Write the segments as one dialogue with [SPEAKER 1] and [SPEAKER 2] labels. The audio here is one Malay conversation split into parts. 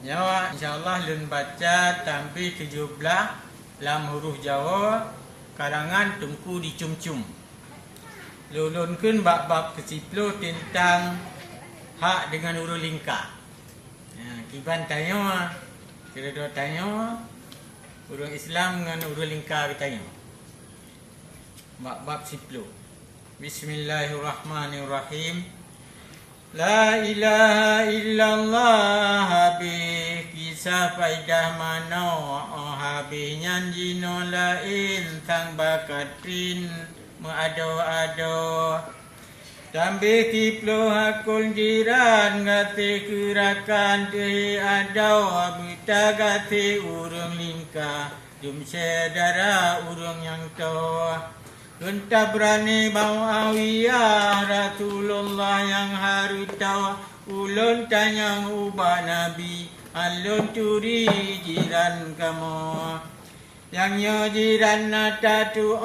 [SPEAKER 1] Nyawa insyaAllah lun baca tampil 17 dalam huruf Jawa karangan Tunku Dicum-Cum. Lulunkan bab-bab ke-10 tentang hak dengan huruf lingkar. Kiban tanya, kira-kira tanya huruf Islam dengan huruf lingkar tanya. Bab 10. Bismillahirrahmanirrahim. La ilaha illallah habis kisah faidah mana habis nyanjino lain sang bakatrin meado-ado tambe tiplo hakul jiran gate kerakan te adau abita gate urung lingka jum sedara urung yang to Genta berani bau awiyah Rasulullah yang harus tahu ulun tanya ubah Nabi alun curi jiran kamu yang nyo jiran nata tu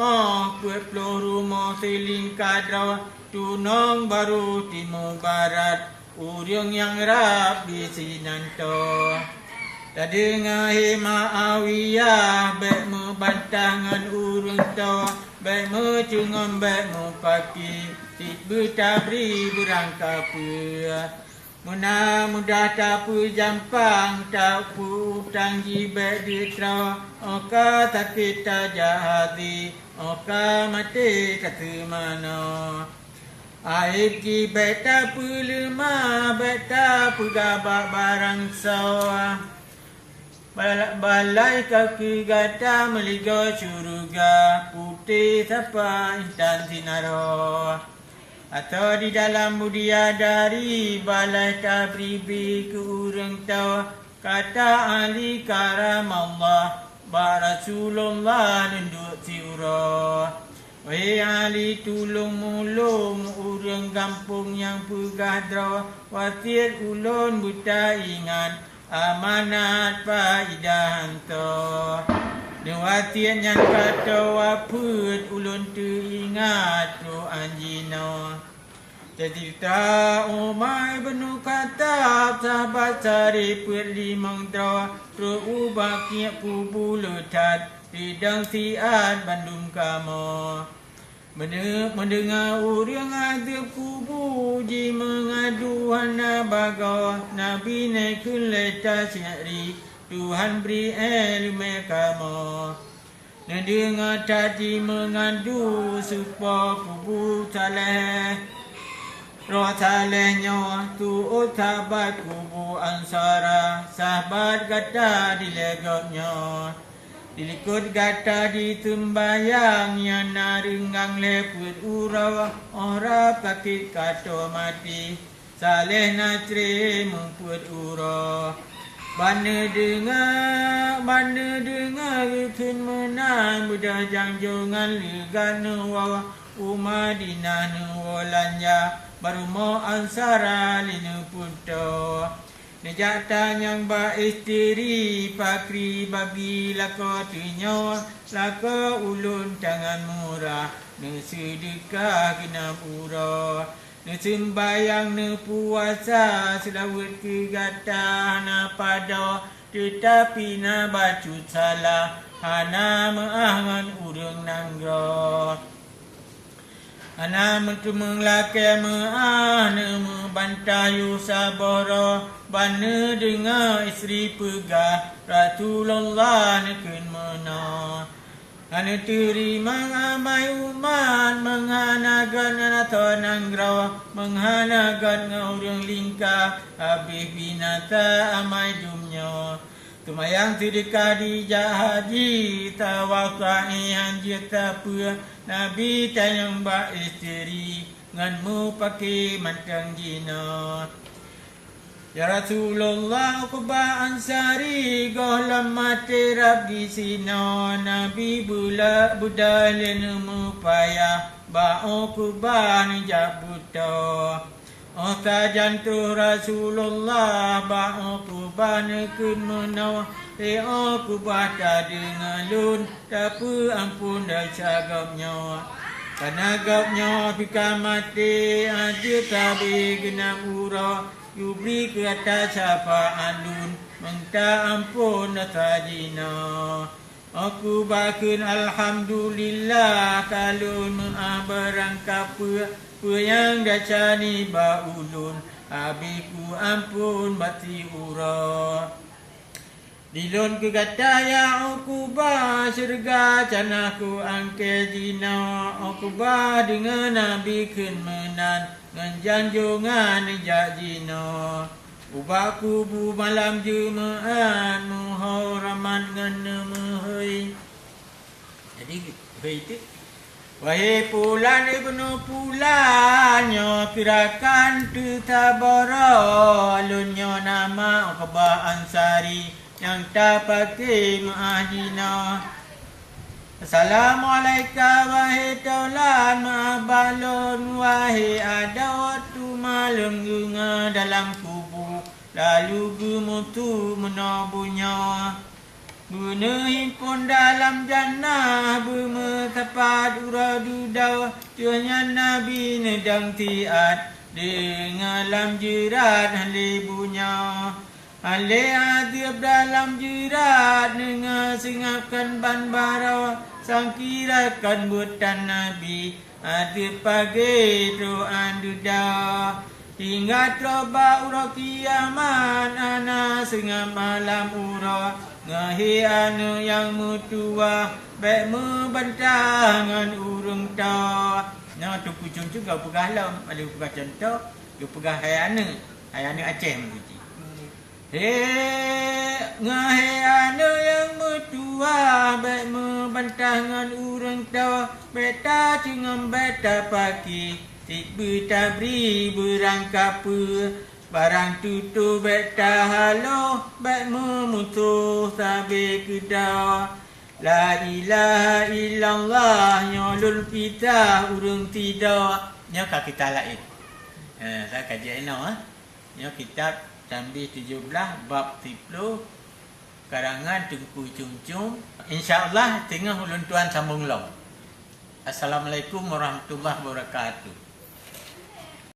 [SPEAKER 1] kuat puluh rumah siling kadraw tunong baru timur barat urung yang rapi sinanto tadi ngahi ma'awiyah baik membantangan urung tawa baik mencungan baik mempaki tiba tabri berangkap mudah tapu jampang tapu utang jibek ditra oka sakit jahati oka mati kata mana aib jibek tapu lemah baik tapu gabak barang sawah balai kaki gata meliga syurga putih sapa intan sinaro atau di dalam budiadari balai tabribi ke urang tawa kata ahli karam Allah ba Rasulullah nunduk siura wahai ahli tulung mulung urang kampung yang pegah draw wasiat ulun buta ingat amanat faidah hanto Dewatian yang kata waput ulun teringat tu anjino cerita umai benuh katab sahabat sari put limang draw tu ubah kiak kubu letat tidang siat bandung kamu mendengar urang ada kubu ji mengadu hana baga Nabi naik leta syari Tuhan beri ilmu kamu mendengar tadi mengadu supaya kubu saleh roh salehnya tu sahabat kubu ansara sahabat kata dilegapnya dilikut gata di tembayang yang narenggang leput urau orang kaki kato mati saleh natri memput urau mana dengar rukun menang budak jangjongan ligan nuwa umadinah nuwa lanja baru mau ansara linu puto Nejatan yang isteri pakri bagi lako tunyo lako ulun tangan murah ne sedekah kena pura ne sembayang ne puasa selawat ke gata na pada tetapi na bacut salah hana meangan urang nangro Ana mengelake meana membantah yusabara bana dengar isteri pegah Rasulullah nekun mana ana terima amai umat menghanagan atau nanggraw menghanagan ngurang lingkah habis binata amai dumnya Tumayang sedekah di jahaji tawakai hanjir tapua Nabi tayang ba isteri nganmu pakai mantang jina Ya Rasulullah kubah ansari gohlam mati rabbi sino Nabi bulak budalin mupaya ba'o kubah nijak buto Otajan tu Rasulullah ba'o kubah nekun menawa Eo kubah tak dengar lun tapi ampun dah cagapnya Karena gapnya pika mati Adir tabi genap urah Yubri kata syafaat dun minta ampun sajina. Aku bakun alhamdulillah kalau berangkap yang dacani baulun abiku ampun bati ura. Dilon ke kata ya ukubah syurga canaku angke jina. Ukubah dengan nabi kun menan ngenjanjungan jak jina. Ubaku bu malam Jumaat muharaman dengan muhai. Jadi itu wahai pulan ibnu pulannya kirakan tu tabara lunyo nama Uqbah Ansari yang tak pakai ma'ajina. Assalamualaikum wahai taulan ma'abalun wahai ada waktu malam bunga dalam kubur lalu gemutu menabunya. Bunehin pun dalam jannah bermetapat uradudau tuanya Nabi nedang tiat dengan alam jerat halibunya. Ale adib dalam jerat dengan singapkan ban barau sangkirakan buatan Nabi adib pagi doan duda hingga coba ura kiamat ana sengap malam ura ngahi anu yang mutua baik membantangan urung ta. Nah tu kucing juga pegah lam ada pegah contoh dia pegah hayana Aceh menguji. Ngahi anu yang mutua baik membantangan urung ta beta cingam beta pagi tiba tabri berangkap barang tutu beta halo baik memutuh tabi kedah. La ilaha illallah nyolul kita urung tidak nyaka kita lain. Saya kaji ino kitab Tambih 17 bab 30 karangan Tengku Cung-Cung. InsyaAllah tengah ulun tuan sambung long. Assalamualaikum warahmatullahi wabarakatuh.